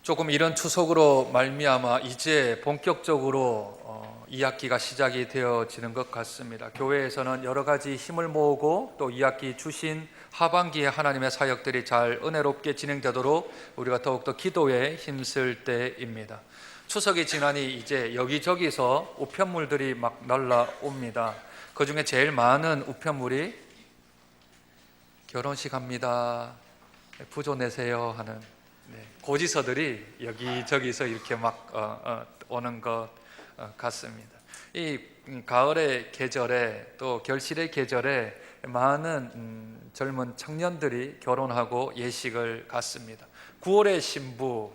조금 이런 추석으로 말미암아 이제 본격적으로 2학기가 시작이 되어지는 것 같습니다. 교회에서는 여러 가지 힘을 모으고 또 2학기 주신 하반기에 하나님의 사역들이 잘 은혜롭게 진행되도록 우리가 더욱더 기도에 힘쓸 때입니다. 추석이 지나니 이제 여기저기서 우편물들이 막 날라옵니다. 그 중에 제일 많은 우편물이 결혼식 합니다, 부조 내세요 하는 고지서들이 여기저기서 이렇게 막 오는 것 같습니다. 이 가을의 계절에 또 결실의 계절에 많은 젊은 청년들이 결혼하고 예식을 갔습니다. 9월의 신부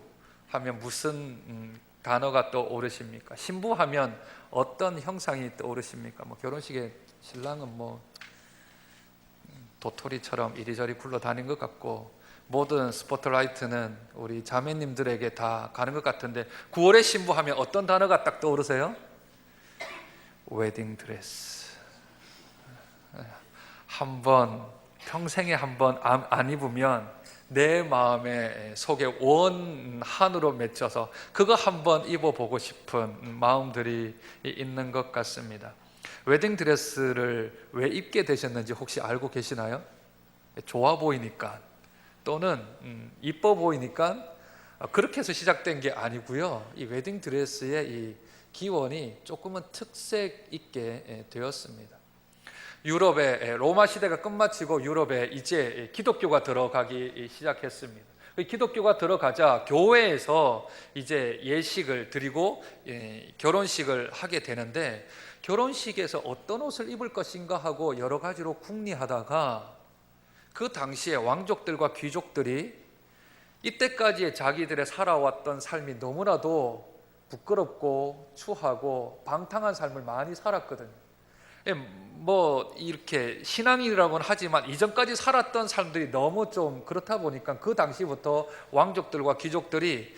하면 무슨 단어가 떠오르십니까? 신부 하면 어떤 형상이 떠오르십니까? 결혼식에 신랑은 도토리처럼 이리저리 굴러다닌 것 같고 모든 스포트라이트는 우리 자매님들에게 다 가는 것 같은데 9월의 신부하면 어떤 단어가 딱 떠오르세요? 웨딩드레스. 평생에 한 번 안 입으면 내 마음에 속에 원한으로 맺혀서 그거 한번 입어보고 싶은 마음들이 있는 것 같습니다. 웨딩드레스를 왜 입게 되셨는지 혹시 알고 계시나요? 좋아 보이니까 또는 이뻐 보이니까 그렇게 해서 시작된 게 아니고요. 이 웨딩드레스의 이 기원이 조금은 특색 있게 되었습니다. 유럽의 로마 시대가 끝마치고 유럽에 이제 기독교가 들어가기 시작했습니다. 기독교가 들어가자 교회에서 이제 예식을 드리고 결혼식을 하게 되는데 결혼식에서 어떤 옷을 입을 것인가 하고 여러 가지로 궁리하다가 그 당시에 왕족들과 귀족들이 이때까지의 자기들의 살아왔던 삶이 너무나도 부끄럽고 추하고 방탕한 삶을 많이 살았거든요. 이렇게 신앙인이라고는 하지만 이전까지 살았던 삶들이 너무 좀 그렇다 보니까 그 당시부터 왕족들과 귀족들이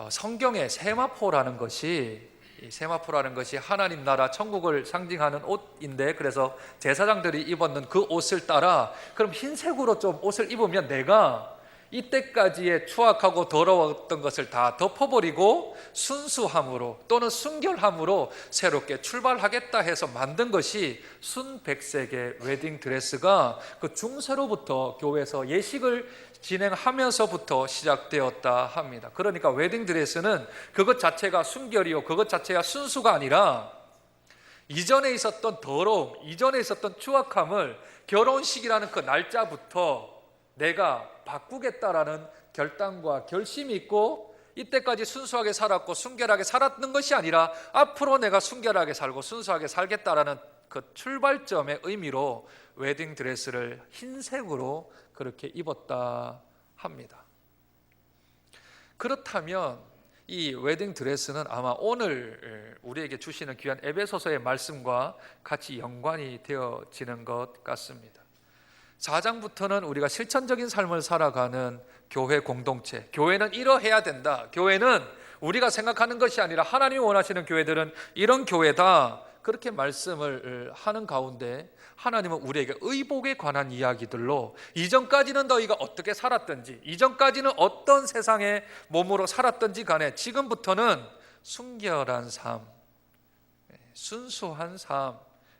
성경의 세마포라는 것이 하나님 나라 천국을 상징하는 옷인데 그래서 제사장들이 입었는 그 옷을 따라 그럼 흰색으로 좀 옷을 입으면 내가 이때까지의 추악하고 더러웠던 것을 다 덮어버리고 순수함으로 또는 순결함으로 새롭게 출발하겠다 해서 만든 것이 순백색의 웨딩드레스가 그 중세로부터 교회에서 예식을 진행하면서부터 시작되었다 합니다. 그러니까 웨딩드레스는 그것 자체가 순결이요 그것 자체가 순수가 아니라 이전에 있었던 더러움, 이전에 있었던 추악함을 결혼식이라는 그 날짜부터 내가 바꾸겠다라는 결단과 결심이 있고 이때까지 순수하게 살았고 순결하게 살았던 것이 아니라 앞으로 내가 순결하게 살고 순수하게 살겠다라는 그 출발점의 의미로 웨딩드레스를 흰색으로 그렇게 입었다 합니다. 그렇다면 이 웨딩드레스는 아마 오늘 우리에게 주시는 귀한 에베소서의 말씀과 같이 연관이 되어지는 것 같습니다. 4장부터는 우리가 실천적인 삶을 살아가는 교회 공동체, 교회는 이러해야 된다, 교회는 우리가 생각하는 것이 아니라 하나님이 원하시는 교회들은 이런 교회다, 그렇게 말씀을 하는 가운데 하나님은 우리에게 의복에 관한 이야기들로 이전까지는 너희가 어떻게 살았든지 이전까지는 어떤 세상의 몸으로 살았든지 간에 지금부터는 순결한 삶, 순수한 삶,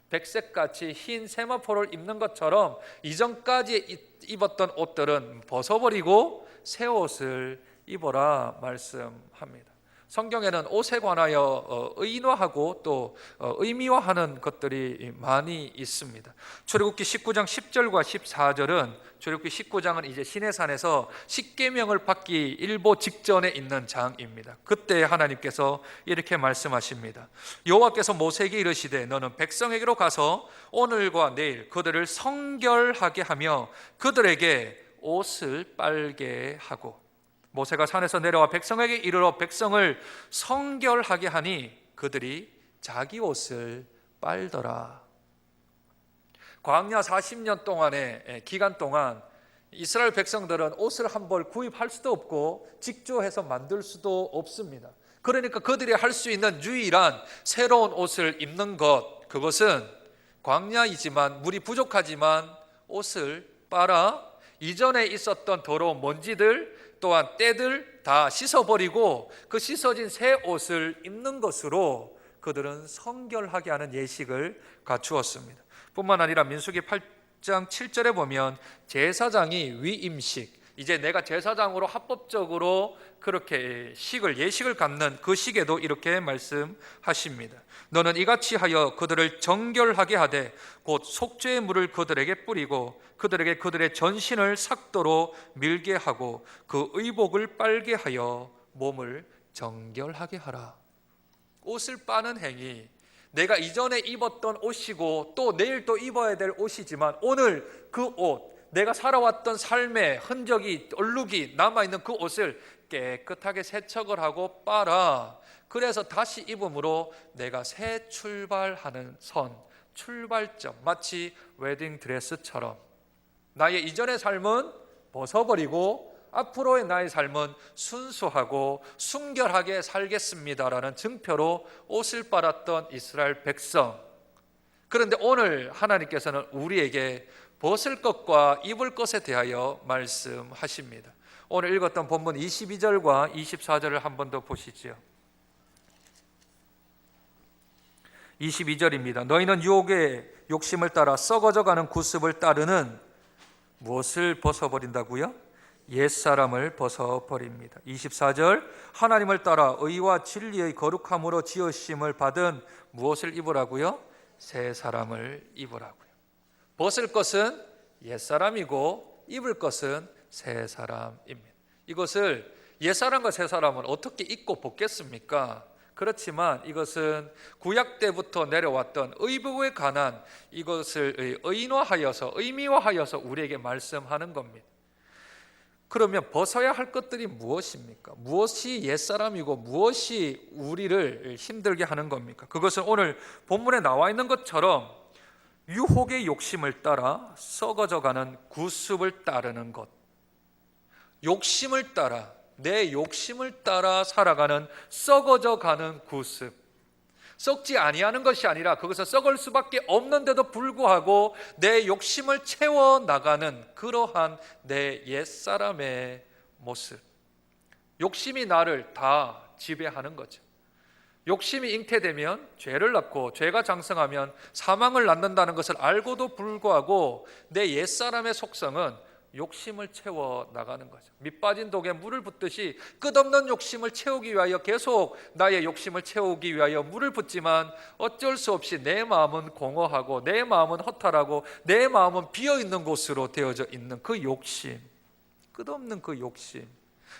백색같이 흰 세마포를 입는 것처럼 이전까지 입었던 옷들은 벗어버리고 새 옷을 입어라 말씀합니다. 성경에는 옷에 관하여 의인화하고 또 의미화하는 것들이 많이 있습니다. 출애굽기 19장 10절과 14절은 출애굽기 19장은 이제 시내산에서 십계명을 받기 일보 직전에 있는 장입니다. 그때 하나님께서 이렇게 말씀하십니다. 여호와께서 모세에게 이르시되 너는 백성에게로 가서 오늘과 내일 그들을 성결하게 하며 그들에게 옷을 빨게 하고 모세가 산에서 내려와 백성에게 이르러 백성을 성결하게 하니 그들이 자기 옷을 빨더라. 광야 40년 동안의 기간 동안 이스라엘 백성들은 옷을 한 벌 구입할 수도 없고 직조해서 만들 수도 없습니다. 그러니까 그들이 할 수 있는 유일한 새로운 옷을 입는 것, 그것은 광야이지만 물이 부족하지만 옷을 빨아 이전에 있었던 더러운 먼지들 또한 때들 다 씻어버리고 그 씻어진 새 옷을 입는 것으로 그들은 성결하게 하는 예식을 갖추었습니다. 뿐만 아니라 민수기 8장 7절에 보면 제사장이 위임식, 이제 내가 제사장으로 합법적으로 그렇게 예식을 갖는 그 식에도 이렇게 말씀하십니다. 너는 이같이 하여 그들을 정결하게 하되 곧 속죄의 물을 그들에게 뿌리고 그들에게 그들의 전신을 삭도로 밀게 하고 그 의복을 빨게 하여 몸을 정결하게 하라. 옷을 빠는 행위, 내가 이전에 입었던 옷이고 또 내일 또 입어야 될 옷이지만 오늘 그 옷, 내가 살아왔던 삶의 흔적이 얼룩이 남아있는 그 옷을 깨끗하게 세척을 하고 빨아. 그래서 다시 입음으로 내가 새 출발하는 출발점, 마치 웨딩 드레스처럼 나의 이전의 삶은 벗어버리고 앞으로의 나의 삶은 순수하고 순결하게 살겠습니다라는 증표로 옷을 빨았던 이스라엘 백성. 그런데 오늘 하나님께서는 우리에게 벗을 것과 입을 것에 대하여 말씀하십니다. 오늘 읽었던 본문 22절과 24절을 한 번 더 보시죠. 22절입니다. 너희는 유혹의 욕심을 따라 썩어져가는 구습을 따르는 무엇을 벗어버린다고요? 옛사람을 벗어버립니다. 24절 하나님을 따라 의와 진리의 거룩함으로 지으심을 받은 무엇을 입으라고요? 새 사람을 입으라고요. 벗을 것은 옛사람이고 입을 것은 새 사람입니다. 이것을 옛사람과 새 사람은 어떻게 입고 벗겠습니까? 그렇지만 이것은 구약 때부터 내려왔던 의복에 관한 이것을 의미화하여서 우리에게 말씀하는 겁니다. 그러면 벗어야 할 것들이 무엇입니까? 무엇이 옛사람이고 무엇이 우리를 힘들게 하는 겁니까? 그것은 오늘 본문에 나와 있는 것처럼 유혹의 욕심을 따라 썩어져가는 구습을 따르는 것, 욕심을 따라, 내 욕심을 따라 살아가는 썩어져가는 구습, 썩지 아니하는 것이 아니라 그것은 썩을 수밖에 없는데도 불구하고 내 욕심을 채워나가는 그러한 내 옛사람의 모습. 욕심이 나를 다 지배하는 거죠. 욕심이 잉태되면 죄를 낳고 죄가 장성하면 사망을 낳는다는 것을 알고도 불구하고 내 옛사람의 속성은 욕심을 채워나가는 거죠. 밑 빠진 독에 물을 붓듯이 끝없는 욕심을 채우기 위하여 계속 나의 욕심을 채우기 위하여 물을 붓지만 어쩔 수 없이 내 마음은 공허하고 내 마음은 허탈하고 내 마음은 비어있는 곳으로 되어져 있는 그 욕심, 끝없는 그 욕심,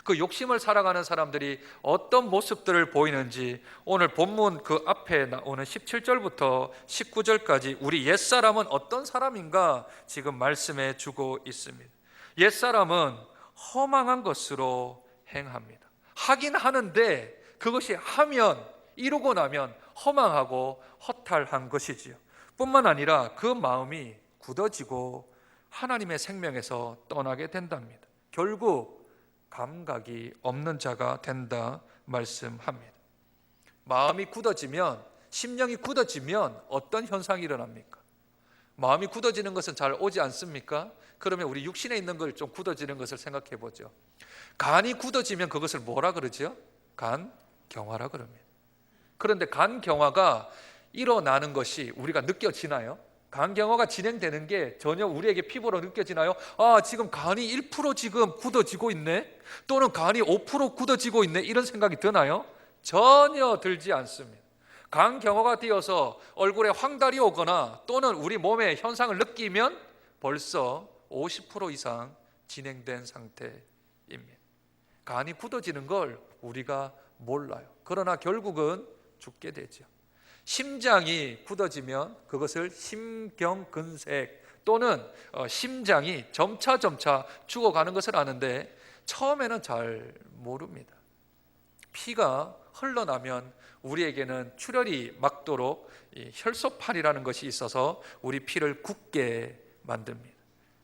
그 욕심을 살아가는 사람들이 어떤 모습들을 보이는지 오늘 본문 그 앞에 나오는 17절부터 19절까지 우리 옛사람은 어떤 사람인가 지금 말씀해 주고 있습니다. 옛사람은 허망한 것으로 행합니다. 하긴 하는데 그것이 하면, 이루고 나면 허망하고 허탈한 것이지요. 뿐만 아니라 그 마음이 굳어지고 하나님의 생명에서 떠나게 된답니다. 결국 감각이 없는 자가 된다 말씀합니다. 마음이 굳어지면, 심령이 굳어지면 어떤 현상이 일어납니까? 마음이 굳어지는 것은 잘 오지 않습니까? 그러면 우리 육신에 있는 걸 좀 굳어지는 것을 생각해 보죠. 간이 굳어지면 그것을 뭐라 그러죠? 간경화라 그럽니다. 그런데 간경화가 일어나는 것이 우리가 느껴지나요? 간경화가 진행되는 게 전혀 우리에게 피부로 느껴지나요? 아, 지금 간이 1% 지금 굳어지고 있네? 또는 간이 5% 굳어지고 있네? 이런 생각이 드나요? 전혀 들지 않습니다. 간경화가 되어서 얼굴에 황달이 오거나 또는 우리 몸의 현상을 느끼면 벌써 50% 이상 진행된 상태입니다. 간이 굳어지는 걸 우리가 몰라요. 그러나 결국은 죽게 되죠. 심장이 굳어지면 그것을 심경근색 또는 심장이 점차 죽어가는 것을 아는데 처음에는 잘 모릅니다. 피가 흘러나면 우리에게는 출혈이 막도록 혈소판이라는 것이 있어서 우리 피를 굳게 만듭니다.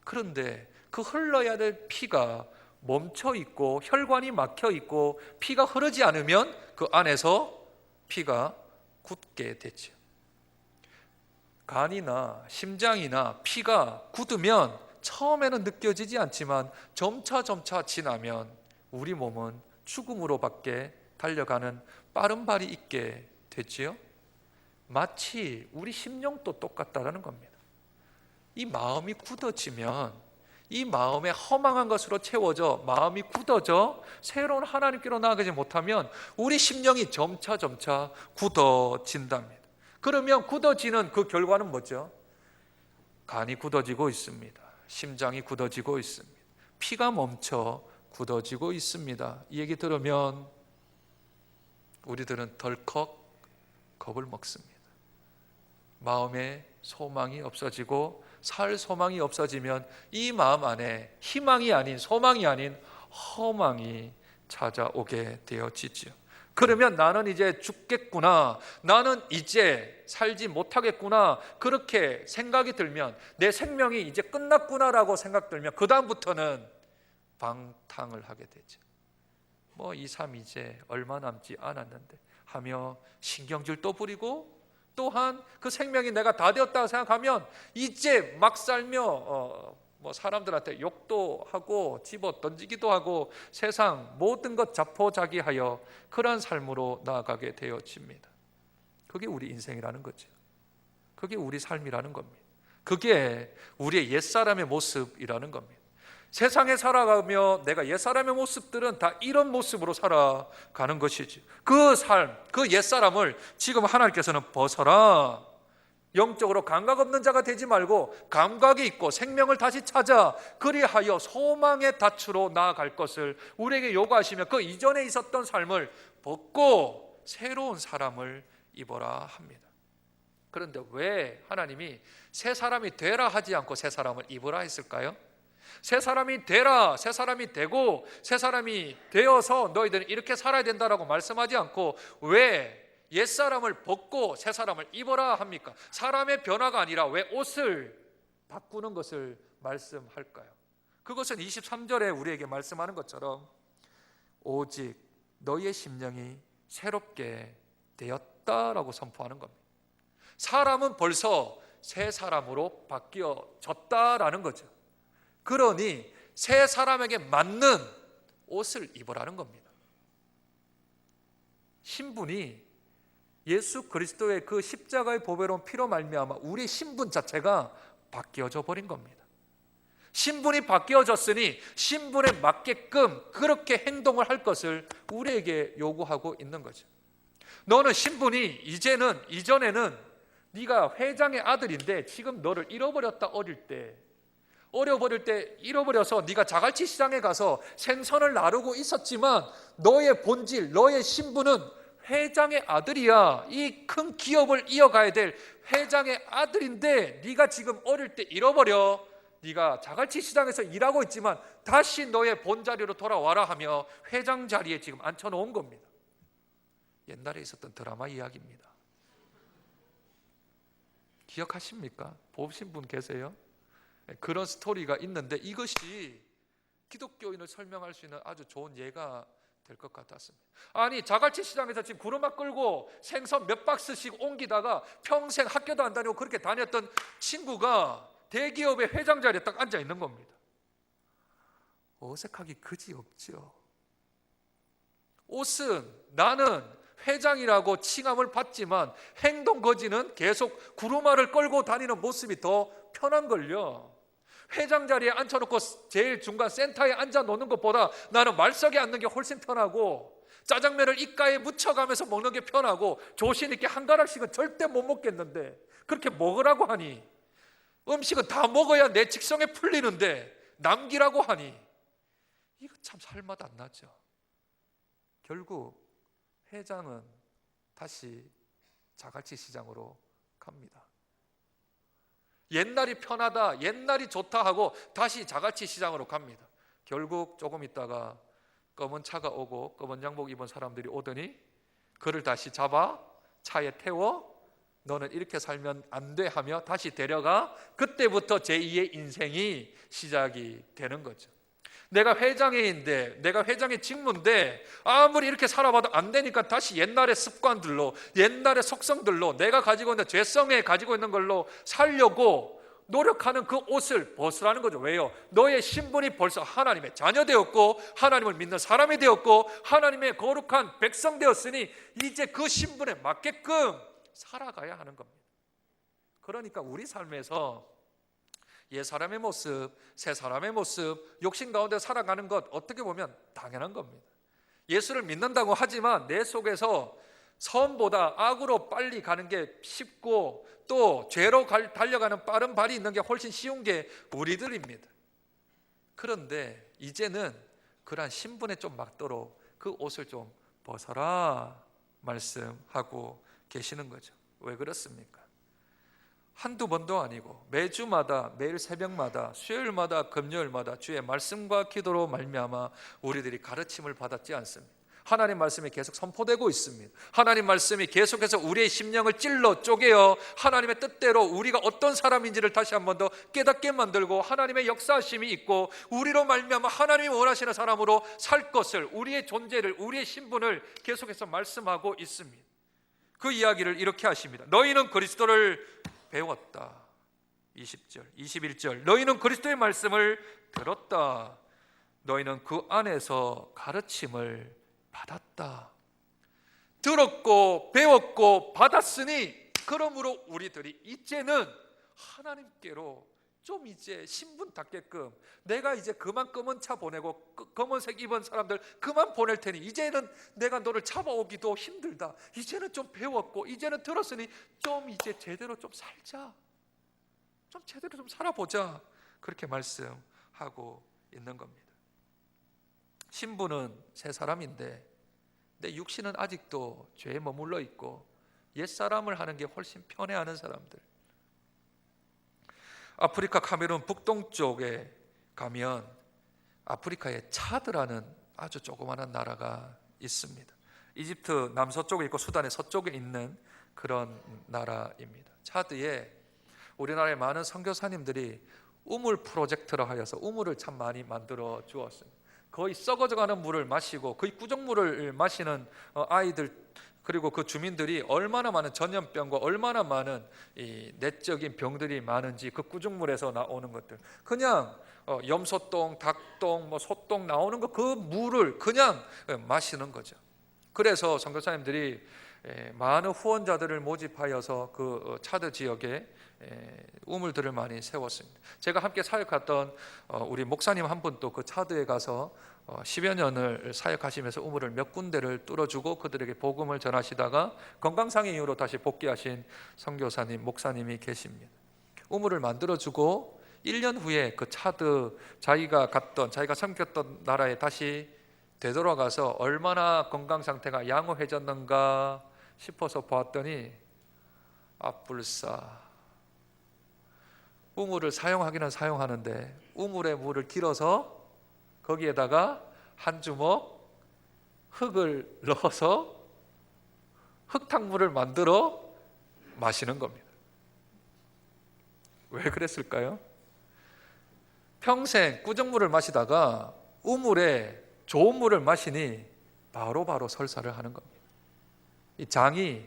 그런데 그 흘러야 될 피가 멈춰 있고 혈관이 막혀 있고 피가 흐르지 않으면 그 안에서 피가 굳게 되죠. 간이나 심장이나 피가 굳으면 처음에는 느껴지지 않지만 점차 지나면 우리 몸은 죽음으로밖에 달려가는 빠른 발이 있게 되지요. 마치 우리 심령도 똑같다라는 겁니다. 이 마음이 굳어지면, 이 마음에 허망한 것으로 채워져 마음이 굳어져 새로운 하나님께로 나아가지 못하면 우리 심령이 점차 굳어진답니다. 그러면 굳어지는 그 결과는 뭐죠? 간이 굳어지고 있습니다. 심장이 굳어지고 있습니다. 피가 멈춰 굳어지고 있습니다. 이 얘기 들으면 우리들은 덜컥 겁을 먹습니다. 마음에 소망이 없어지고 살 소망이 없어지면 이 마음 안에 희망이 아닌, 소망이 아닌 허망이 찾아오게 되어지죠. 그러면 나는 이제 죽겠구나, 나는 이제 살지 못하겠구나, 그렇게 생각이 들면, 내 생명이 이제 끝났구나라고 생각 들면 그 다음부터는 방탕을 하게 되죠. 이 삶 이제 얼마 남지 않았는데 하며 신경질 또 부리고, 또한 그 생명이 내가 다 되었다고 생각하면 이제 막 살며 사람들한테 욕도 하고 집어 던지기도 하고 세상 모든 것 자포자기하여 그러한 삶으로 나아가게 되어집니다. 그게 우리 인생이라는 거죠. 그게 우리 삶이라는 겁니다. 그게 우리의 옛사람의 모습이라는 겁니다. 세상에 살아가며 내가 옛사람의 모습들은 다 이런 모습으로 살아가는 것이지. 그 삶, 그 옛사람을 지금 하나님께서는 벗어라, 영적으로 감각 없는 자가 되지 말고 감각이 있고 생명을 다시 찾아 그리하여 소망의 닻으로 나아갈 것을 우리에게 요구하시며 그 이전에 있었던 삶을 벗고 새로운 사람을 입어라 합니다. 그런데 왜 하나님이 새 사람이 되라 하지 않고 새 사람을 입으라 했을까요? 새 사람이 되라, 새 사람이 되고 새 사람이 되어서 너희들은 이렇게 살아야 된다라고 말씀하지 않고 왜 옛사람을 벗고 새 사람을 입어라 합니까? 사람의 변화가 아니라 왜 옷을 바꾸는 것을 말씀할까요? 그것은 23절에 우리에게 말씀하는 것처럼 오직 너희의 심령이 새롭게 되었다라고 선포하는 겁니다. 사람은 벌써 새 사람으로 바뀌어졌다라는 거죠. 그러니 새 사람에게 맞는 옷을 입으라는 겁니다. 신분이 예수 그리스도의 그 십자가의 보배로운 피로 말미암아 우리 신분 자체가 바뀌어져 버린 겁니다. 신분이 바뀌어졌으니 신분에 맞게끔 그렇게 행동을 할 것을 우리에게 요구하고 있는 거죠. 너는 신분이 이전에는 네가 회장의 아들인데 지금 너를 잃어버렸다. 어려버릴 때 잃어버려서 네가 자갈치 시장에 가서 생선을 나르고 있었지만 너의 본질, 너의 신분은 회장의 아들이야. 이 큰 기업을 이어가야 될 회장의 아들인데 네가 지금 어릴 때 잃어버려. 네가 자갈치 시장에서 일하고 있지만 다시 너의 본자리로 돌아와라 하며 회장 자리에 지금 앉혀놓은 겁니다. 옛날에 있었던 드라마 이야기입니다. 기억하십니까? 보신 분 계세요? 그런 스토리가 있는데 이것이 기독교인을 설명할 수 있는 아주 좋은 예가 될 것 같았습니다. 아니 자갈치 시장에서 지금 구르마 끌고 생선 몇 박스씩 옮기다가 평생 학교도 안 다니고 그렇게 다녔던 친구가 대기업의 회장 자리에 딱 앉아 있는 겁니다. 어색하기 그지없죠. 옷은 나는 회장이라고 칭함을 받지만 행동 거지는 계속 구루마를 끌고 다니는 모습이 더 편한걸요. 회장 자리에 앉혀놓고 제일 중간 센터에 앉아 놓는 것보다 나는 말석에 앉는 게 훨씬 편하고 짜장면을 입가에 묻혀가면서 먹는 게 편하고 조신 있게 한 가락씩은 절대 못 먹겠는데 그렇게 먹으라고 하니, 음식은 다 먹어야 내 직성에 풀리는데 남기라고 하니 이거 참 살맛 안 나죠. 결국 회장은 다시 자갈치 시장으로 갑니다. 옛날이 편하다, 옛날이 좋다 하고 다시 자갈치 시장으로 갑니다. 결국 조금 있다가 검은 차가 오고 검은 양복 입은 사람들이 오더니 그를 다시 잡아 차에 태워 너는 이렇게 살면 안 돼 하며 다시 데려가 그때부터 제2의 인생이 시작이 되는 거죠. 내가 회장인데, 내가 회장의 직무인데 아무리 이렇게 살아봐도 안 되니까 다시 옛날의 습관들로, 옛날의 속성들로, 내가 가지고 있는 죄성에 가지고 있는 걸로 살려고 노력하는 그 옷을 벗으라는 거죠. 왜요? 너의 신분이 벌써 하나님의 자녀 되었고 하나님을 믿는 사람이 되었고 하나님의 거룩한 백성 되었으니 이제 그 신분에 맞게끔 살아가야 하는 겁니다. 그러니까 우리 삶에서 옛 사람의 모습, 새 사람의 모습, 욕심 가운데 살아가는 것 어떻게 보면 당연한 겁니다. 예수를 믿는다고 하지만 내 속에서 선보다 악으로 빨리 가는 게 쉽고 또 죄로 달려가는 빠른 발이 있는 게 훨씬 쉬운 게 우리들입니다. 그런데 이제는 그러한 신분에 좀 맞도록 그 옷을 좀 벗어라 말씀하고 계시는 거죠. 왜 그렇습니까? 한두 번도 아니고 매주마다, 매일 새벽마다, 수요일마다, 금요일마다 주의 말씀과 기도로 말미암아 우리들이 가르침을 받았지 않습니까? 하나님 말씀이 계속 선포되고 있습니다. 하나님 말씀이 계속해서 우리의 심령을 찔러 쪼개어 하나님의 뜻대로 우리가 어떤 사람인지를 다시 한 번 더 깨닫게 만들고 하나님의 역사하심이 있고 우리로 말미암아 하나님이 원하시는 사람으로 살 것을, 우리의 존재를, 우리의 신분을 계속해서 말씀하고 있습니다. 그 이야기를 이렇게 하십니다. 너희는 그리스도를 배웠다. 20절, 21절. 너희는 그리스도의 말씀을 들었다. 너희는 그 안에서 가르침을 받았다. 들었고 배웠고 받았으니 그러므로 우리들이 이제는 하나님께로 좀 이제 신분답게끔 내가 이제 그만 검은 차 보내고 검은색 입은 사람들 그만 보낼 테니 이제는 내가 너를 잡아오기도 힘들다. 이제는 좀 배웠고 이제는 들었으니 좀 이제 제대로 좀 살자. 좀 제대로 좀 살아보자. 그렇게 말씀하고 있는 겁니다. 신부는 새 사람인데 내 육신은 아직도 죄에 머물러 있고 옛사람을 하는 게 훨씬 편해하는 사람들. 아프리카 카메룬 북동쪽에 가면 아프리카에 차드라는 아주 조그마한 나라가 있습니다. 이집트 남서쪽에 있고 수단의 서쪽에 있는 그런 나라입니다. 차드에 우리나라의 많은 선교사님들이 우물 프로젝트라 하여서 우물을 참 많이 만들어 주었습니다. 거의 썩어져가는 물을 마시고 거의 구정물을 마시는 아이들 그리고 그 주민들이 얼마나 많은 전염병과 얼마나 많은 이 내적인 병들이 많은지 그 구정물에서 나오는 것들 그냥 염소똥, 닭똥, 소똥 나오는 거 그 물을 그냥 마시는 거죠. 그래서 선교사님들이 많은 후원자들을 모집하여서 그 차드 지역에 우물들을 많이 세웠습니다. 제가 함께 사역했던 우리 목사님 한 분도 그 차드에 가서 10여 년을 사역하시면서 우물을 몇 군데를 뚫어주고 그들에게 복음을 전하시다가 건강상의 이유로 다시 복귀하신 선교사님, 목사님이 계십니다. 우물을 만들어주고 1년 후에 그 차드 자기가 섬겼던 나라에 다시 되돌아가서 얼마나 건강 상태가 양호해졌는가 싶어서 보았더니 앞불사 우물을 사용하기는 사용하는데 우물에 물을 길어서 거기에다가 한 주먹 흙을 넣어서 흙탕물을 만들어 마시는 겁니다. 왜 그랬을까요? 평생 꾸정물을 마시다가 우물에 좋은 물을 마시니 바로 설사를 하는 겁니다. 이 장이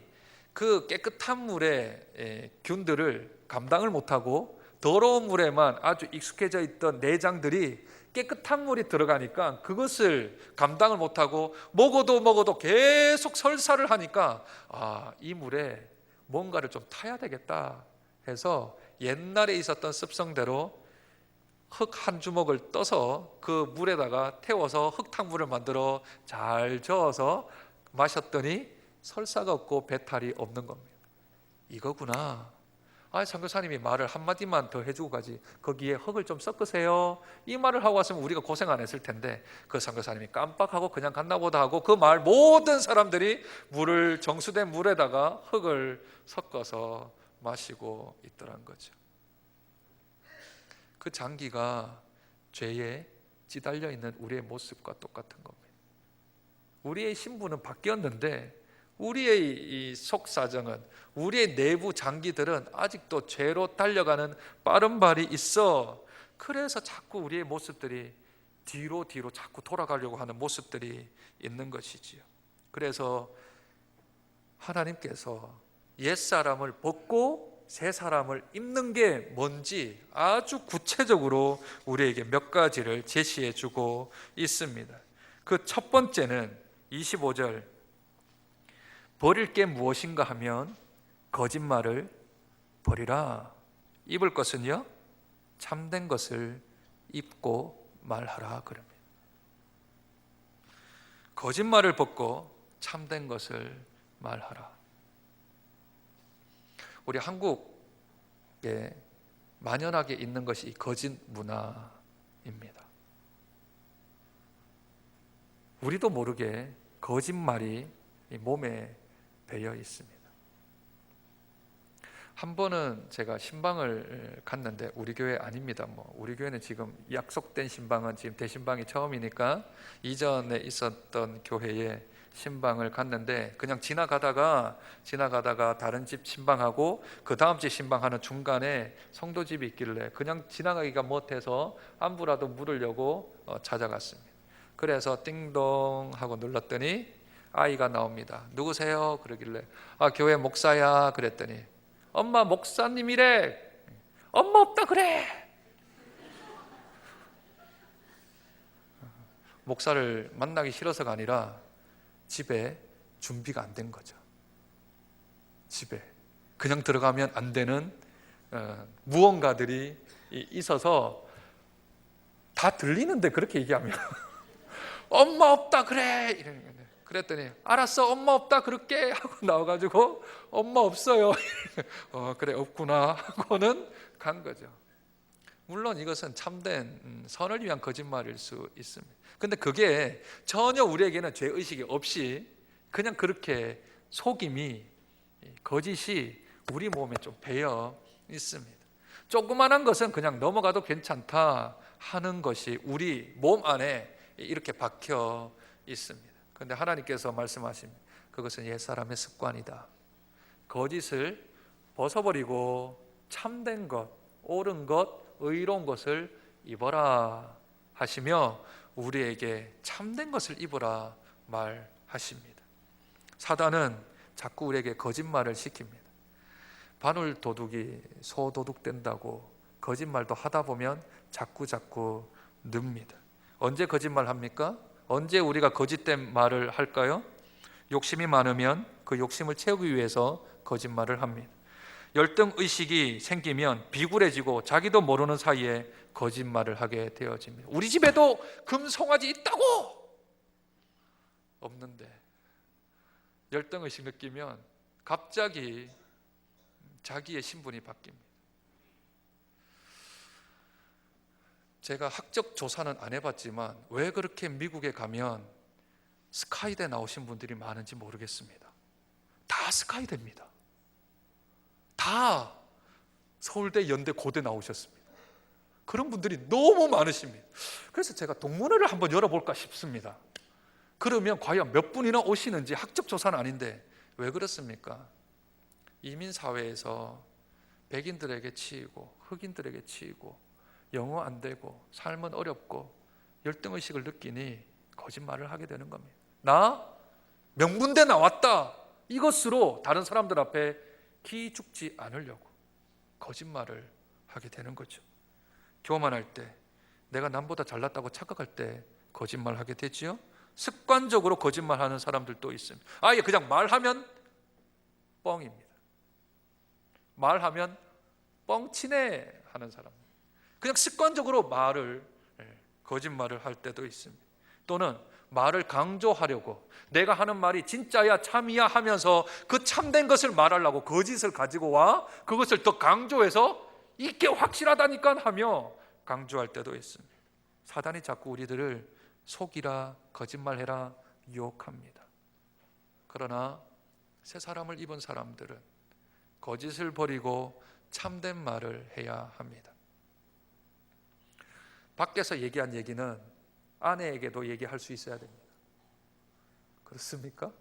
그 깨끗한 물의 균들을 감당을 못하고 더러운 물에만 아주 익숙해져 있던 내장들이 깨끗한 물이 들어가니까 그것을 감당을 못하고 먹어도 계속 설사를 하니까 이 물에 뭔가를 좀 타야 되겠다 해서 옛날에 있었던 습성대로 흙 한 주먹을 떠서 그 물에다가 태워서 흙탕물을 만들어 잘 저어서 마셨더니 설사가 없고 배탈이 없는 겁니다. 이거구나. 선교사님이 말을 한마디만 더 해주고 가지 거기에 흙을 좀 섞으세요 이 말을 하고 왔으면 우리가 고생 안 했을 텐데 그 선교사님이 깜빡하고 그냥 갔나 보다 하고 그 말 모든 사람들이 정수된 물에다가 흙을 섞어서 마시고 있더란 거죠. 그 장기가 죄에 찌달려 있는 우리의 모습과 똑같은 겁니다. 우리의 신분은 바뀌었는데 우리의 이 속사정은, 우리의 내부 장기들은 아직도 죄로 달려가는 빠른 발이 있어. 그래서 자꾸 우리의 모습들이 뒤로 자꾸 돌아가려고 하는 모습들이 있는 것이지요. 그래서 하나님께서 옛사람을 벗고 새 사람을 입는 게 뭔지 아주 구체적으로 우리에게 몇 가지를 제시해 주고 있습니다. 그 첫 번째는 25절, 버릴 게 무엇인가 하면 거짓말을 버리라. 입을 것은요, 참된 것을 입고 말하라 그럽니다. 거짓말을 벗고 참된 것을 말하라. 우리 한국에 만연하게 있는 것이 이 거짓 문화입니다. 우리도 모르게 거짓말이 이 몸에 배어 있습니다. 한 번은 제가 신방을 갔는데, 우리 교회 아닙니다. 우리 교회는 지금 약속된 신방은 지금 대신방이 처음이니까 이전에 있었던 교회에 신방을 갔는데, 그냥 지나가다가 다른 집 신방하고 그 다음 집 신방하는 중간에 성도집이 있길래 그냥 지나가기가 못해서 안부라도 물으려고 찾아갔습니다. 그래서 띵동 하고 눌렀더니 아이가 나옵니다. 누구세요? 그러길래 교회 목사야. 그랬더니 엄마 목사님이래. 엄마 없다 그래. 목사를 만나기 싫어서가 아니라 집에 준비가 안 된 거죠. 집에 그냥 들어가면 안 되는 무언가들이 있어서 다 들리는데 그렇게 얘기하면 엄마 없다 그래 이러는 거예요. 그랬더니 알았어, 엄마 없다 그럴게 하고 나와가지고 엄마 없어요. 그래 없구나 하고는 간 거죠. 물론 이것은 참된 선을 위한 거짓말일 수 있습니다. 근데 그게 전혀 우리에게는 죄의식이 없이 그냥 그렇게 속임이, 거짓이 우리 몸에 좀 배어 있습니다. 조그만한 것은 그냥 넘어가도 괜찮다 하는 것이 우리 몸 안에 이렇게 박혀 있습니다. 그런데 하나님께서 말씀하십니다. 그것은 옛사람의 습관이다. 거짓을 벗어버리고 참된 것, 옳은 것, 의로운 것을 입어라 하시며 우리에게 참된 것을 입으라 말하십니다. 사단은 자꾸 우리에게 거짓말을 시킵니다. 바늘 도둑이 소 도둑 된다고 거짓말도 하다 보면 자꾸 늡니다. 언제 거짓말 합니까? 언제 우리가 거짓된 말을 할까요? 욕심이 많으면 그 욕심을 채우기 위해서 거짓말을 합니다. 열등의식이 생기면 비굴해지고 자기도 모르는 사이에 거짓말을 하게 되어집니다. 우리 집에도 금송아지 있다고! 없는데 열등의식 느끼면 갑자기 자기의 신분이 바뀝니다. 제가 학적 조사는 안 해봤지만 왜 그렇게 미국에 가면 스카이대 나오신 분들이 많은지 모르겠습니다. 다 스카이대입니다. 다 서울대, 연대, 고대 나오셨습니다. 그런 분들이 너무 많으십니다. 그래서 제가 동문회를 한번 열어볼까 싶습니다. 그러면 과연 몇 분이나 오시는지, 학적 조사는 아닌데 왜 그렇습니까? 이민사회에서 백인들에게 치이고 흑인들에게 치이고 영어 안 되고 삶은 어렵고 열등의식을 느끼니 거짓말을 하게 되는 겁니다. 나 명문대 나왔다, 이것으로 다른 사람들 앞에 기죽지 않으려고 거짓말을 하게 되는 거죠. 교만할 때, 내가 남보다 잘났다고 착각할 때 거짓말하게 되지요. 습관적으로 거짓말하는 사람들도 있습니다. 아예 그냥 말하면 뻥입니다. 말하면 뻥치네 하는 사람, 그냥 습관적으로 거짓말을 할 때도 있습니다. 또는 말을 강조하려고 내가 하는 말이 진짜야 참이야 하면서 그 참된 것을 말하려고 거짓을 가지고 와 그것을 더 강조해서 이게 확실하다니까 하며 강조할 때도 있습니다. 사단이 자꾸 우리들을 속이라, 거짓말해라 유혹합니다. 그러나 새 사람을 입은 사람들은 거짓을 버리고 참된 말을 해야 합니다. 밖에서 얘기한 얘기는 아내에게도 얘기할 수 있어야 됩니다. 그렇습니까?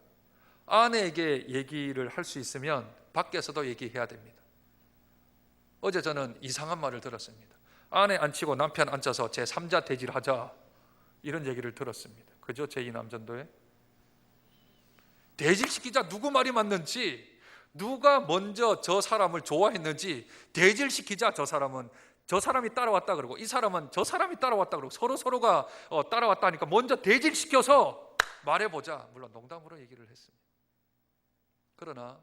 아내에게 얘기를 할 수 있으면 밖에서도 얘기해야 됩니다. 어제 저는 이상한 말을 들었습니다. 아내 앉히고 남편 앉아서 제3자 대질하자, 이런 얘기를 들었습니다. 그죠? 제2남전도에 대질시키자, 누구 말이 맞는지 누가 먼저 저 사람을 좋아했는지 대질시키자. 저 사람이 따라왔다 그러고 이 사람은 저 사람이 따라왔다 그러고 서로가 따라왔다니까 먼저 대질시켜서 말해보자. 물론 농담으로 얘기를 했습니다. 그러나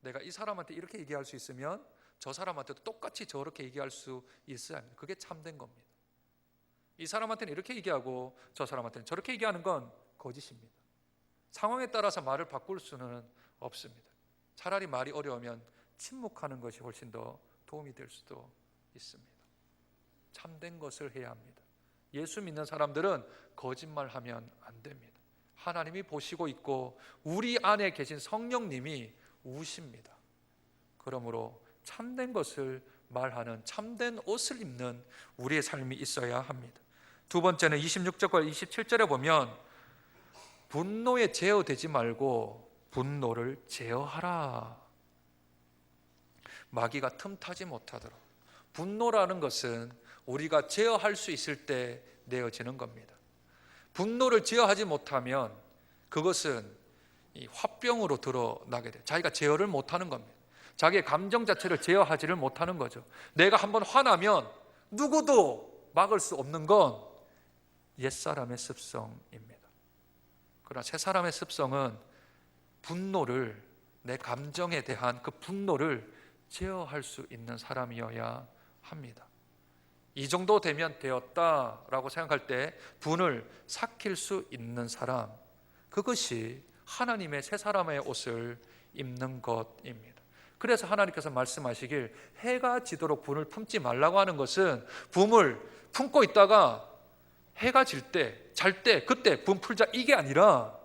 내가 이 사람한테 이렇게 얘기할 수 있으면 저 사람한테도 똑같이 저렇게 얘기할 수 있어야 합니다. 그게 참된 겁니다. 이 사람한테는 이렇게 얘기하고 저 사람한테는 저렇게 얘기하는 건 거짓입니다. 상황에 따라서 말을 바꿀 수는 없습니다. 차라리 말이 어려우면 침묵하는 것이 훨씬 더 도움이 될 수도 있습니다. 참된 것을 해야 합니다. 예수 믿는 사람들은 거짓말하면 안 됩니다. 하나님이 보시고 있고 우리 안에 계신 성령님이 우십니다. 그러므로 참된 것을 말하는 참된 옷을 입는 우리의 삶이 있어야 합니다. 두 번째는 26절과 27절에 보면 분노에 제어되지 말고 분노를 제어하라. 마귀가 틈타지 못하도록. 분노라는 것은 우리가 제어할 수 있을 때 내어지는 겁니다. 분노를 제어하지 못하면 그것은 이 화병으로 드러나게 돼요. 자기가 제어를 못하는 겁니다. 자기의 감정 자체를 제어하지를 못하는 거죠. 내가 한번 화나면 누구도 막을 수 없는 건 옛사람의 습성입니다. 그러나 새사람의 습성은 분노를, 내 감정에 대한 그 분노를 제어할 수 있는 사람이어야 합니다. 이 정도 되면 되었다라고 생각할 때 분을 삭힐 수 있는 사람, 그것이 하나님의 새 사람의 옷을 입는 것입니다. 그래서 하나님께서 말씀하시길 해가 지도록 분을 품지 말라고 하는 것은 분을 품고 있다가 해가 질 때, 잘 때, 그때 분 풀자 이게 아니라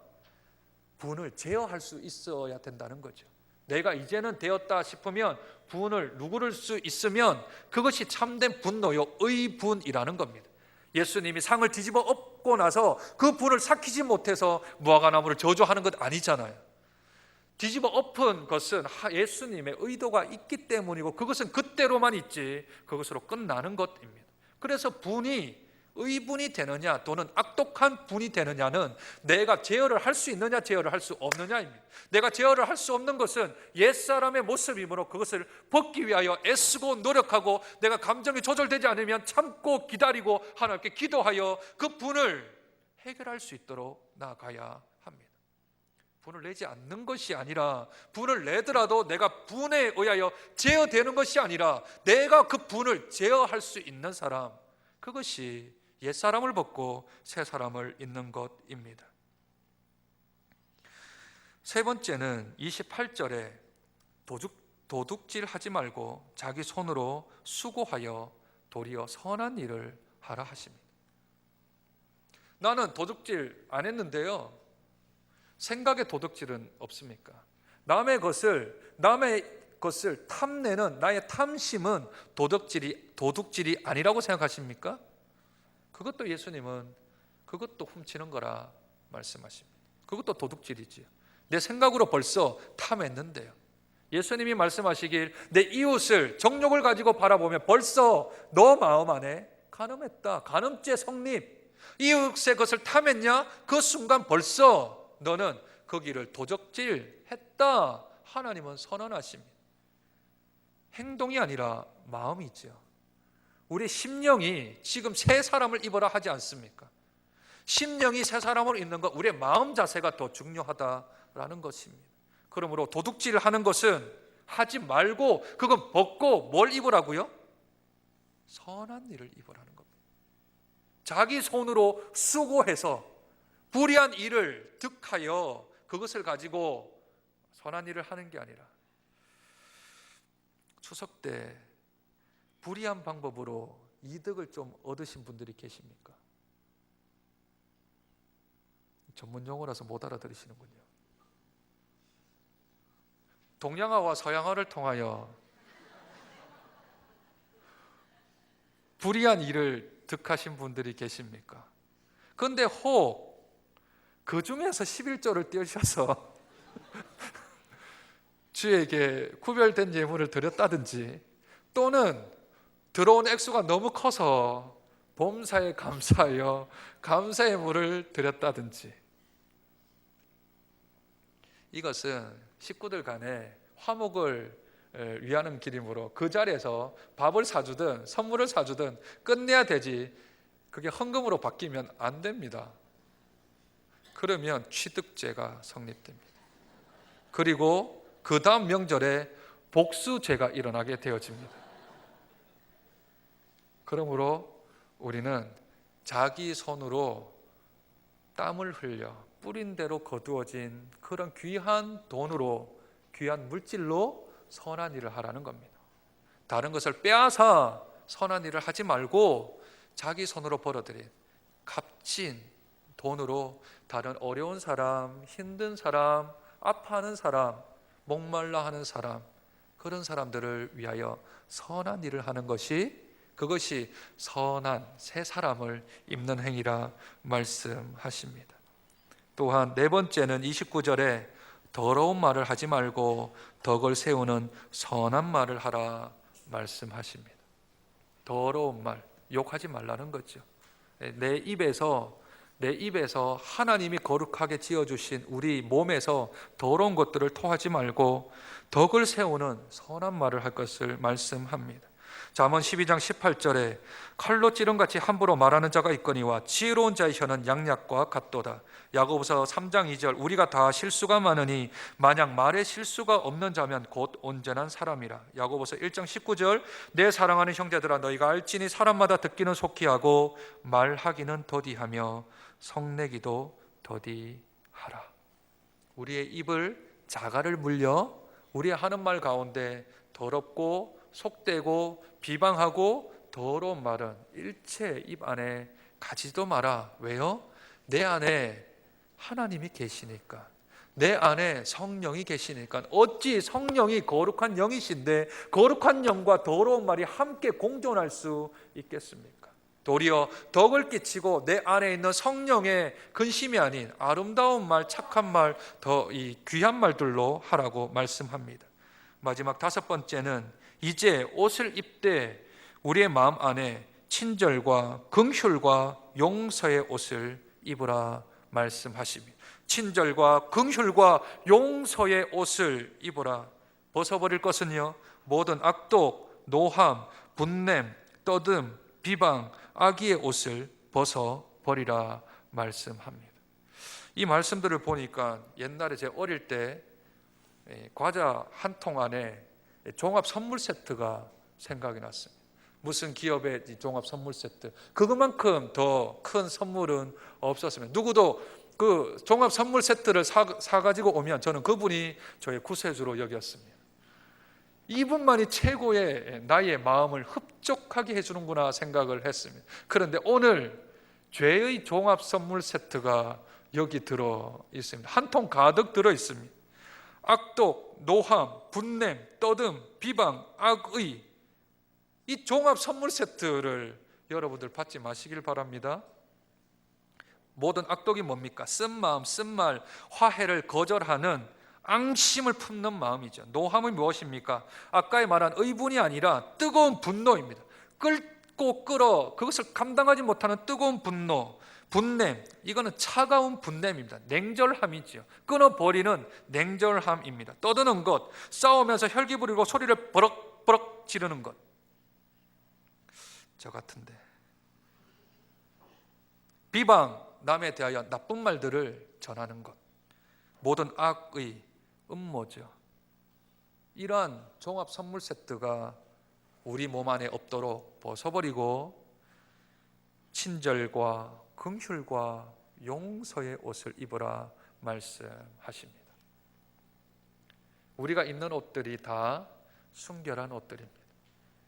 분을 제어할 수 있어야 된다는 거죠. 내가 이제는 되었다 싶으면 분을 누구를 수 있으면 그것이 참된 분노요, 의분이라는 겁니다. 예수님이 상을 뒤집어 엎고 나서 그 분을 삭히지 못해서 무화과나무를 저주하는 것 아니잖아요. 뒤집어 엎은 것은 예수님의 의도가 있기 때문이고 그것은 그때로만 있지 그것으로 끝나는 것입니다. 그래서 분이 의분이 되느냐 또는 악독한 분이 되느냐는 내가 제어를 할 수 있느냐 제어를 할 수 없느냐입니다. 내가 제어를 할 수 없는 것은 옛사람의 모습이므로 그것을 벗기 위하여 애쓰고 노력하고 내가 감정이 조절되지 않으면 참고 기다리고 하나님께 기도하여 그 분을 해결할 수 있도록 나아가야 합니다. 분을 내지 않는 것이 아니라 분을 내더라도 내가 분에 의하여 제어되는 것이 아니라 내가 그 분을 제어할 수 있는 사람, 그것이 옛사람을 벗고 새사람을 입는 것입니다. 세 번째는 28절에 도둑질 하지 말고 자기 손으로 수고하여 도리어 선한 일을 하라 하십니다. 나는 도둑질 안 했는데요, 생각에 도둑질은 없습니까? 남의 것을 탐내는 나의 탐심은 도둑질이 아니라고 생각하십니까? 그것도 예수님은 그것도 훔치는 거라 말씀하십니다. 그것도 도둑질이지요. 내 생각으로 벌써 탐했는데요. 예수님이 말씀하시길 내 이웃을 정욕을 가지고 바라보면 벌써 너 마음 안에 간음했다. 간음죄 성립. 이웃의 것을 탐했냐? 그 순간 벌써 너는 거기를 도적질했다. 하나님은 선언하십니다. 행동이 아니라 마음이죠. 우리 심령이 지금 새 사람을 입어라 하지 않습니까? 심령이 새 사람으로 입는 것, 우리의 마음 자세가 더 중요하다라는 것입니다. 그러므로 도둑질을 하는 것은 하지 말고 그건 벗고 뭘 입으라고요? 선한 일을 입으라는 겁니다. 자기 손으로 수고해서 불의한 일을 득하여 그것을 가지고 선한 일을 하는 게 아니라, 추석 때 불의한 방법으로 이득을 좀 얻으신 분들이 계십니까? 전문 용어라서 못 알아들으시는군요. 동양화와 서양화를 통하여 불의한 일을 득하신 분들이 계십니까? 그런데 혹 그 중에서 11조를 떼셔서 주에게 구별된 예물을 드렸다든지, 또는 들어온 액수가 너무 커서 범사에 감사하여 감사의 물을 드렸다든지, 이것은 식구들 간에 화목을 위하는 기림으로 그 자리에서 밥을 사주든 선물을 사주든 끝내야 되지, 그게 헌금으로 바뀌면 안 됩니다. 그러면 취득죄가 성립됩니다. 그리고 그 다음 명절에 복수죄가 일어나게 되어집니다. 그러므로 우리는 자기 손으로 땀을 흘려 뿌린 대로 거두어진 그런 귀한 돈으로, 귀한 물질로 선한 일을 하라는 겁니다. 다른 것을 빼앗아 선한 일을 하지 말고 자기 손으로 벌어들인 값진 돈으로 다른 어려운 사람, 힘든 사람, 아파하는 사람, 목말라 하는 사람, 그런 사람들을 위하여 선한 일을 하는 것이, 그것이 선한 새 사람을 입는 행위라 말씀하십니다. 또한 네 번째는 29절에 더러운 말을 하지 말고 덕을 세우는 선한 말을 하라 말씀하십니다. 더러운 말, 욕하지 말라는 거죠. 내 입에서 하나님이 거룩하게 지어주신 우리 몸에서 더러운 것들을 토하지 말고 덕을 세우는 선한 말을 할 것을 말씀합니다. 잠언 12장 18절에 칼로 찌른같이 함부로 말하는 자가 있거니와 지혜로운 자의 혀는 양약과 같도다. 야고보서 3장 2절 우리가 다 실수가 많으니 만약 말에 실수가 없는 자면 곧 온전한 사람이라. 야고보서 1장 19절 내 사랑하는 형제들아 너희가 알지니 사람마다 듣기는 속히 하고 말하기는 더디하며 성내기도 더디하라. 우리의 입을 자갈을 물려 우리의 하는 말 가운데 더럽고 속되고 비방하고 더러운 말은 일체 입 안에 가지도 마라. 왜요? 내 안에 하나님이 계시니까, 내 안에 성령이 계시니까. 어찌 성령이 거룩한 영이신데 거룩한 영과 더러운 말이 함께 공존할 수 있겠습니까? 도리어 덕을 끼치고 내 안에 있는 성령의 근심이 아닌 아름다운 말, 착한 말, 더 이 귀한 말들로 하라고 말씀합니다. 마지막 다섯 번째는 이제 옷을 입되 우리의 마음 안에 친절과 긍휼과 용서의 옷을 입으라 말씀하십니다. 친절과 긍휼과 용서의 옷을 입으라. 벗어버릴 것은요, 모든 악독, 노함, 분냄, 떠듬, 비방, 악의의 옷을 벗어버리라 말씀합니다. 이 말씀들을 보니까 옛날에 제 어릴 때 과자 한 통 안에 종합 선물 세트가 생각이 났습니다. 무슨 기업의 종합 선물 세트, 그것만큼 더 큰 선물은 없었습니다. 누구도 그 종합 선물 세트를 사가지고 오면 저는 그분이 저의 구세주로 여겼습니다. 이분만이 최고의 나의 마음을 흡족하게 해주는구나 생각을 했습니다. 그런데 오늘 죄의 종합 선물 세트가 여기 들어 있습니다. 한 통 가득 들어 있습니다. 악독, 노함, 분냄, 떠듬, 비방, 악의, 이 종합 선물 세트를 여러분들 받지 마시길 바랍니다. 모든 악독이 뭡니까? 쓴마음, 쓴말, 화해를 거절하는 앙심을 품는 마음이죠. 노함은 무엇입니까? 아까의 말한 의분이 아니라 뜨거운 분노입니다. 끓고 끓어 그것을 감당하지 못하는 뜨거운 분노. 분냄, 이거는 차가운 분냄입니다. 냉절함이죠. 끊어버리는 냉절함입니다. 떠드는 것, 싸우면서 혈기 부리고 소리를 버럭버럭 지르는 것, 저 같은데. 비방, 남에 대하여 나쁜 말들을 전하는 것, 모든 악의 음모죠. 이러한 종합 선물 세트가 우리 몸 안에 없도록 벗어버리고 친절과 긍휼과 용서의 옷을 입으라 말씀하십니다. 우리가 입는 옷들이 다 순결한 옷들입니다.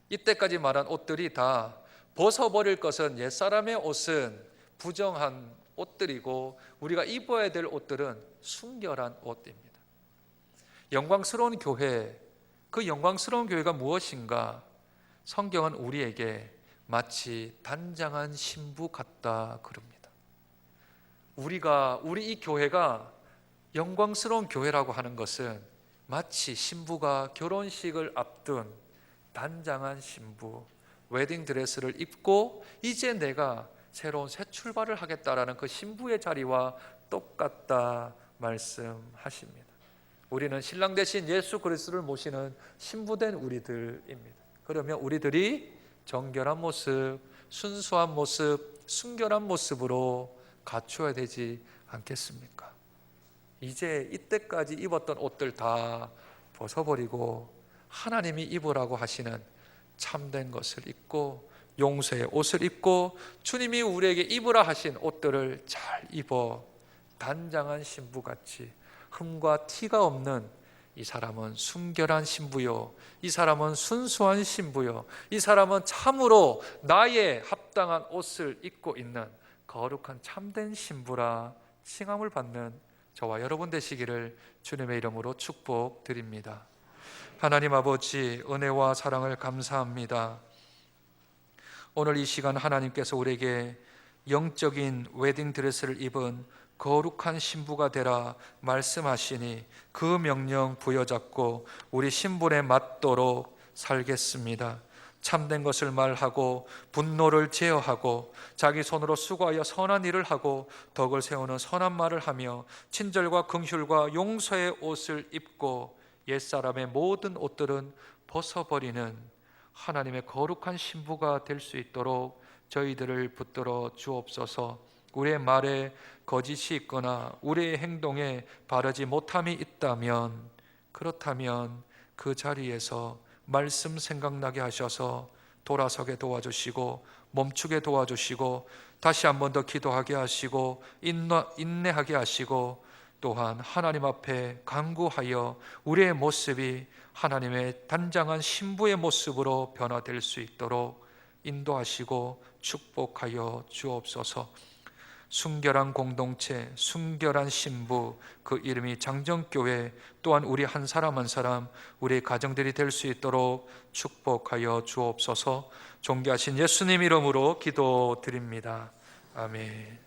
이때까지 말한 옷들이 다 벗어버릴 것은 옛사람의 옷은 부정한 옷들이고 우리가 입어야 될 옷들은 순결한 옷입니다. 영광스러운 교회, 그 영광스러운 교회가 무엇인가? 성경은 우리에게 마치 단장한 신부 같다 그럽니다. 우리 이 교회가 영광스러운 교회라고 하는 것은 마치 신부가 결혼식을 앞둔 단장한 신부, 웨딩드레스를 입고 이제 내가 새로운 새 출발을 하겠다라는 그 신부의 자리와 똑같다 말씀하십니다. 우리는 신랑 대신 예수 그리스도를 모시는 신부된 우리들입니다. 그러면 우리들이 정결한 모습, 순수한 모습, 순결한 모습으로 갖추어야 되지 않겠습니까? 이제 이때까지 입었던 옷들 다 벗어버리고 하나님이 입으라고 하시는 참된 것을 입고 용서의 옷을 입고 주님이 우리에게 입으라 하신 옷들을 잘 입어 단장한 신부같이 흠과 티가 없는, 이 사람은 순결한 신부요, 이 사람은 순수한 신부요, 이 사람은 참으로 나의 합당한 옷을 입고 있는 거룩한 참된 신부라 칭함을 받는 저와 여러분 되시기를 주님의 이름으로 축복드립니다. 하나님 아버지, 은혜와 사랑을 감사합니다. 오늘 이 시간 하나님께서 우리에게 영적인 웨딩드레스를 입은 거룩한 신부가 되라 말씀하시니 그 명령 부여잡고 우리 신분에 맞도록 살겠습니다. 참된 것을 말하고 분노를 제어하고 자기 손으로 수고하여 선한 일을 하고 덕을 세우는 선한 말을 하며 친절과 긍휼과 용서의 옷을 입고 옛사람의 모든 옷들은 벗어버리는 하나님의 거룩한 신부가 될 수 있도록 저희들을 붙들어 주옵소서. 우리의 말에 거짓이 있거나 우리의 행동에 바르지 못함이 있다면, 그렇다면 그 자리에서 말씀 생각나게 하셔서 돌아서게 도와주시고 멈추게 도와주시고 다시 한 번 더 기도하게 하시고 인내하게 하시고 또한 하나님 앞에 간구하여 우리의 모습이 하나님의 단장한 신부의 모습으로 변화될 수 있도록 인도하시고 축복하여 주옵소서. 순결한 공동체, 순결한 신부, 그 이름이 장정교회, 또한 우리 한 사람 한 사람, 우리 가정들이 될 수 있도록 축복하여 주옵소서. 존귀하신 예수님 이름으로 기도드립니다. 아멘.